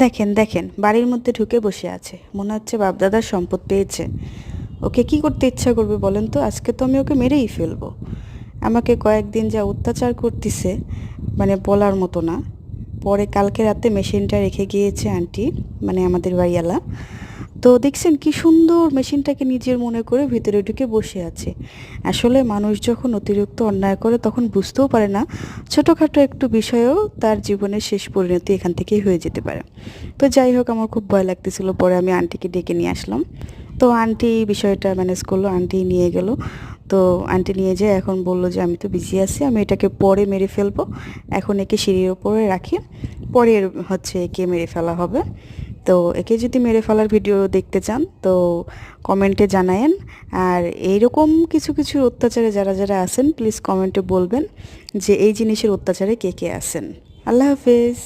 দেখেন দেখেন বাড়ির মধ্যে ঢুকে বসে আছে, মনে হচ্ছে বাপদাদার সম্পদ পেয়েছে। ওকে কি করতে ইচ্ছা করবে বলেন তো? আজকে তো আমি ওকে মেরেই ফেলবো। আমাকে কয়েকদিন যা অত্যাচার করতেছে, মানে বলার মতো না। পরে কালকে রাতে মেশিনটা রেখে গিয়েছে আন্টি, মানে আমাদের বাড়িওয়ালা। তো দেখছেন কি সুন্দর মেশিনটাকে নিজের মনে করে ভিতরে ঢুকে বসে আছে। আসলে মানুষ যখন অতিরিক্ত অন্যায় করে তখন বুঝতেও পারে না, ছোটোখাটো একটু বিষয়েও তার জীবনের শেষ পরিণতি এখান থেকেই হয়ে যেতে পারে। তো যাই হোক, আমার খুব ভয় লাগতেছিল, পরে আমি আন্টিকে ডেকে নিয়ে আসলাম। তো আন্টি বিষয়টা ম্যানেজ করলো, আন্টি নিয়ে গেল। তো আন্টি নিয়ে যেয়ে এখন বলল যে আমি তো বিজি আছি, আমি এটাকে পরে মেরে ফেলবো, এখন একে সিঁড়ির ওপরে রাখি, পরে একে মেরে ফেলা হবে। তো একে যদি মেরে ফেলার ভিডিও দেখতে চান তো কমেন্টে জানায়েন। আর এইরকম কিছু কিছু অত্যাচারে যারা যারা আছেন প্লিজ কমেন্টে বলবেন যে এই জিনিসের অত্যাচারে কে কে আছেন। আল্লাহ হাফেজ।